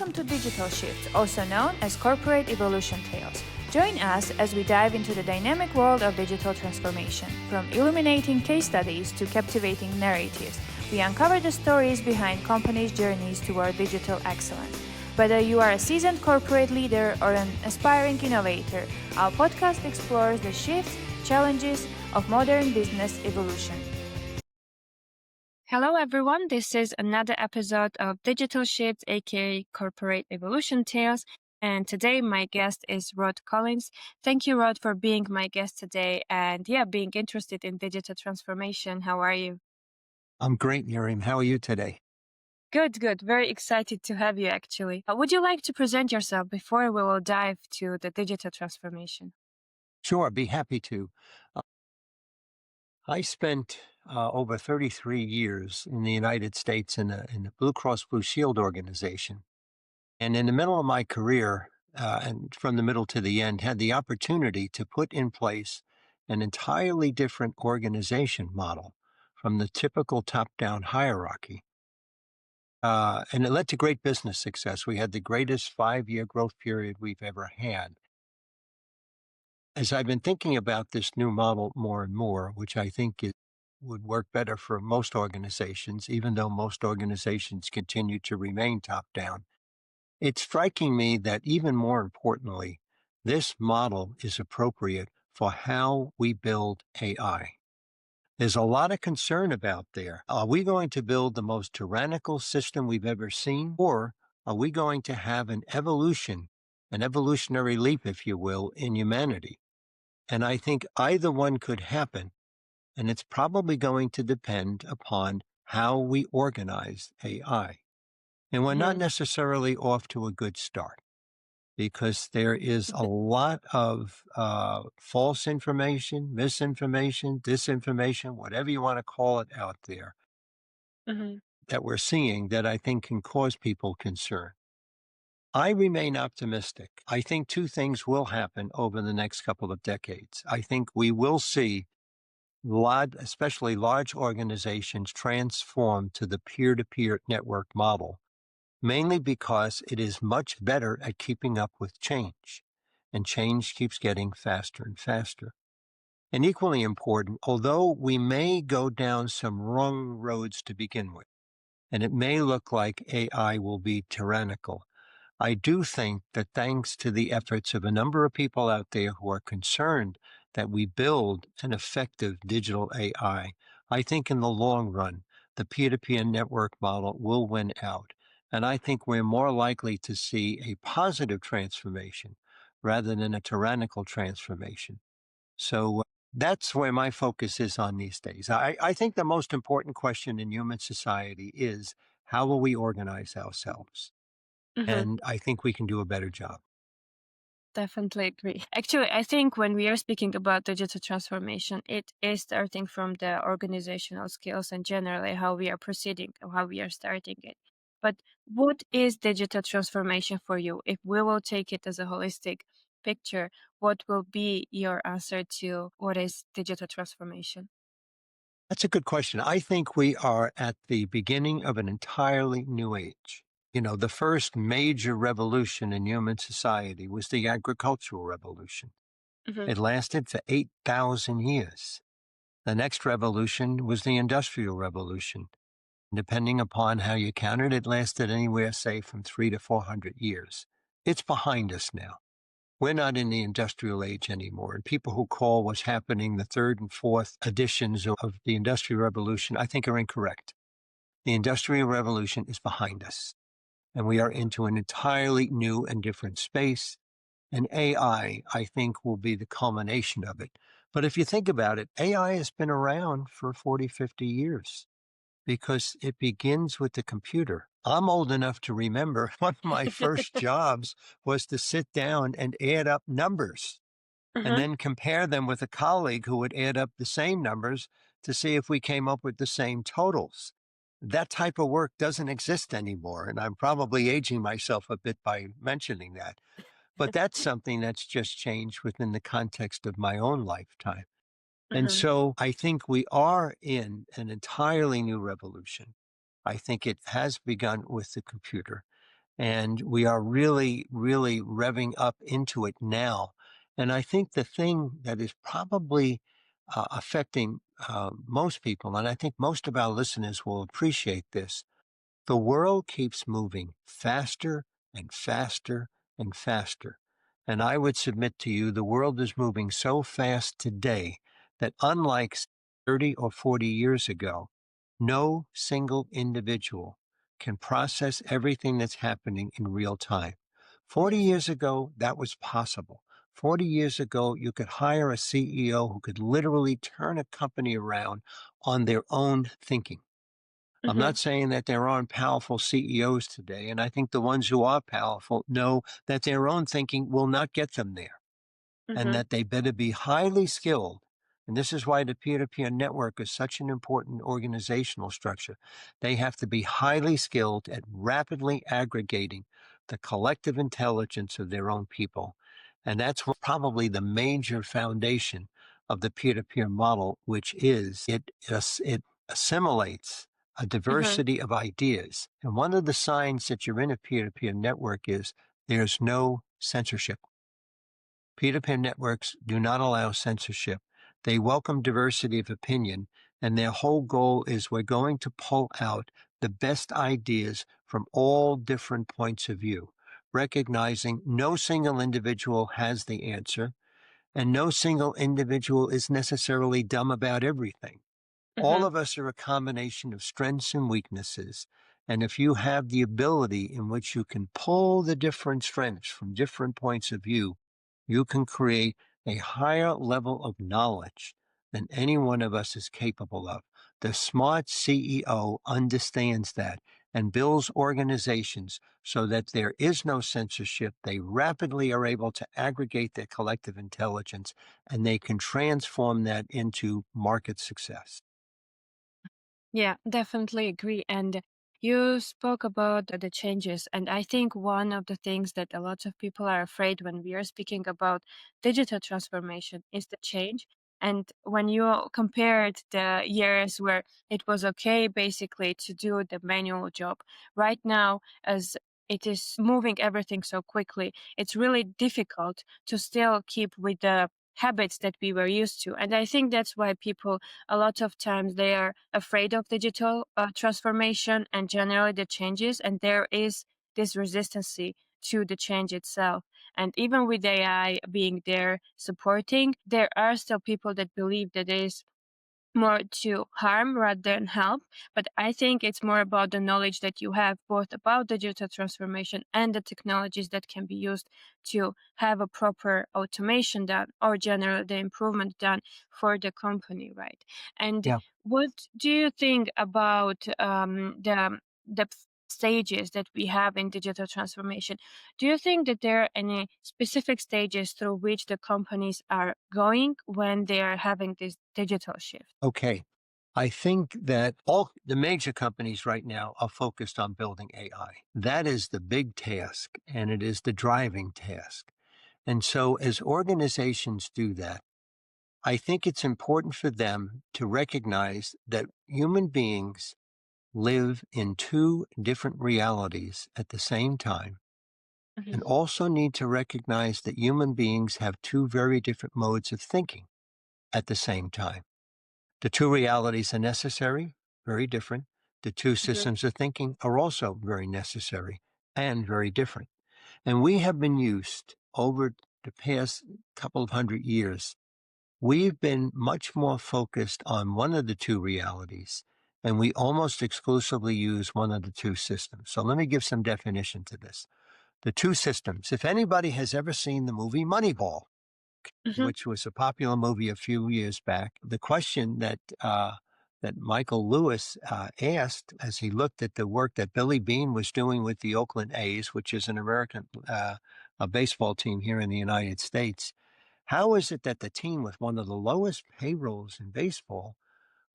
welcome to Digital Shift, also known as Corporate Evolution Tales. Join us as we dive into the dynamic world of digital transformation. From illuminating case studies to captivating narratives, we uncover the stories behind companies' journeys toward digital excellence. Whether you are a seasoned corporate leader or an aspiring innovator, our podcast explores the shifts, challenges of modern business evolution. Hello, everyone. This is another episode of Digital Shifts, aka Corporate Evolution Tales. And today, my guest is Rod Collins. Thank you, Rod, for being my guest today and being interested in digital transformation. How are you? I'm great, Mariam. How are you today? Good. Very excited to have you, actually. Would you like to present yourself before we will dive to the digital transformation? Sure, I'd be happy to. Uh, I spent over 33 years in the United States in the Blue Cross Blue Shield organization. And in the middle of my career, and from the middle to the end, had the opportunity to put in place an entirely different organization model from the typical top-down hierarchy. And it led to great business success. We had the greatest 5-year growth period we've ever had. As I've been thinking about this new model more and more, which I think would work better for most organizations, even though most organizations continue to remain top down, it's striking me that even more importantly, this model is appropriate for how we build AI. There's a lot of concern about there. Are we going to build the most tyrannical system we've ever seen? Or are we going to have an evolutionary leap, if you will, in humanity? And I think either one could happen. And it's probably going to depend upon how we organize AI. And we're not necessarily off to a good start because there is a lot of false information, misinformation, disinformation, whatever you want to call it out there that we're seeing that I think can cause people concern. I remain optimistic. I think two things will happen over the next couple of decades. I think we will see especially large organizations transform to the peer-to-peer network model, mainly because it is much better at keeping up with change, and change keeps getting faster and faster. And equally important, although we may go down some wrong roads to begin with, and it may look like AI will be tyrannical, I do think that thanks to the efforts of a number of people out there who are concerned that we build an effective digital AI, I think in the long run, the peer-to-peer network model will win out. And I think we're more likely to see a positive transformation rather than a tyrannical transformation. So that's where my focus is on these days. I think the most important question in human society is how will we organize ourselves? And I think we can do a better job. Definitely agree. Actually, I think when we are speaking about digital transformation, it is starting from the organizational skills and generally how we are proceeding, or how we are starting it. But what is digital transformation for you? If we will take it as a holistic picture, what will be your answer to what is digital transformation? That's a good question. I think we are at the beginning of an entirely new age. You know, the first major revolution in human society was the agricultural revolution. It lasted for 8,000 years. The next revolution was the industrial revolution. Depending upon how you count it, it lasted anywhere, say, from 300 to 400 years. It's behind us now. We're not in the industrial age anymore. And people who call what's happening the third and fourth editions of the Industrial Revolution, I think are incorrect. The Industrial Revolution is behind us, and we are into an entirely new and different space. And AI, I think, will be the culmination of it. But if you think about it, AI has been around for 40, 50 years because it begins with the computer. I'm old enough to remember one of my first jobs was to sit down and add up numbers and then compare them with a colleague who would add up the same numbers to see if we came up with the same totals. That type of work doesn't exist anymore, and I'm probably aging myself a bit by mentioning that. But that's something that's just changed within the context of my own lifetime. And so I think we are in an entirely new revolution. I think it has begun with the computer. And we are really, really revving up into it now. And I think the thing that is probably affecting most people, and I think most of our listeners will appreciate this, the world keeps moving faster and faster and faster. And I would submit to you, the world is moving so fast today that unlike 30 or 40 years ago, no single individual can process everything that's happening in real time. 40 Yes. years ago, that was possible. 40 years ago, you could hire a CEO who could literally turn a company around on their own thinking. I'm Mm-hmm. not saying that there aren't powerful CEOs today, and I think the ones who are powerful know that their own thinking will not get them there and Mm-hmm. that they better be highly skilled. And this is why the peer-to-peer network is such an important organizational structure. They have to be highly skilled at rapidly aggregating the collective intelligence of their own people. And that's probably the major foundation of the peer-to-peer model, which is it assimilates a Mm-hmm. diversity of ideas. And one of the signs that you're in a peer-to-peer network is there's no censorship. Peer-to-peer networks do not allow censorship. They welcome diversity of opinion, and their whole goal is we're going to pull out the best ideas from all different points of view, recognizing no single individual has the answer, and no single individual is necessarily dumb about everything. All Mm-hmm. of us are a combination of strengths and weaknesses. And if you have the ability in which you can pull the different strengths from different points of view, you can create a higher level of knowledge than any one of us is capable of. The smart CEO understands that and builds organizations so that there is no censorship. They rapidly are able to aggregate their collective intelligence and they can transform that into market success. Yeah, definitely agree. And you spoke about the changes. And I think one of the things that a lot of people are afraid when we are speaking about digital transformation is the change. And when you compared the years where it was okay basically to do the manual job, right now, as it is moving everything so quickly, it's really difficult to still keep with the habits that we were used to. And I think that's why people a lot of times they are afraid of digital transformation and generally the changes, and there is this resistance to the change itself. And even with AI being there supporting, there are still people that believe that it is more to harm rather than help. But I think it's more about the knowledge that you have both about digital transformation and the technologies that can be used to have a proper automation done or generally the improvement done for the company, right? And Yeah. what do you think about the stages that we have in digital transformation? Do you think that there are any specific stages through which the companies are going when they are having this digital shift? Okay. I think that all the major companies right now are focused on building AI. That is the big task and it is the driving task. And so as organizations do that, I think it's important for them to recognize that human beings live in two different realities at the same time Mhm. and also need to recognize that human beings have two very different modes of thinking at the same time. The two realities are necessary, very different. The two Mhm. systems of thinking are also very necessary and very different. And we have been used over the past couple of 100 years. We've been much more focused on one of the two realities, and we almost exclusively use one of the two systems. So let me give some definition to this. The two systems, if anybody has ever seen the movie Moneyball, Mhm. which was a popular movie a few years back. The question that Michael Lewis asked as he looked at the work that Billy Beane was doing with the Oakland A's, which is an American a baseball team here in the United States, how is it that the team with one of the lowest payrolls in baseball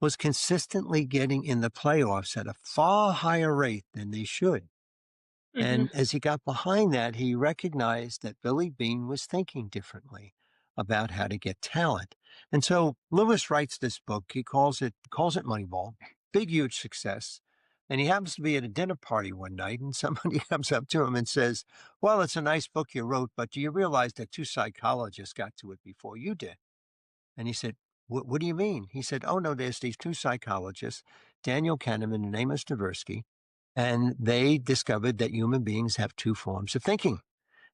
was consistently getting in the playoffs at a far higher rate than they should? Mhm. And as he got behind that, he recognized that Billy Beane was thinking differently about how to get talent. And so Lewis writes this book. He calls it Moneyball. Big, huge success. And he happens to be at a dinner party one night, and somebody comes up to him and says, "Well, it's a nice book you wrote, but do you realize that two psychologists got to it before you did?" And he said, "What do you mean?" He said, "Oh, no, there's these two psychologists, Daniel Kahneman and Amos Tversky, and they discovered that human beings have two forms of thinking.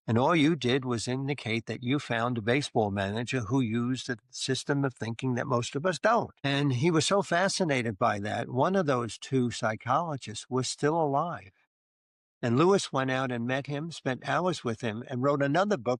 And all you did was indicate that you found a baseball manager who used a system of thinking that most of us don't." And he was so fascinated by that. One of those two psychologists was still alive. And Lewis went out and met him, spent hours with him, and wrote another book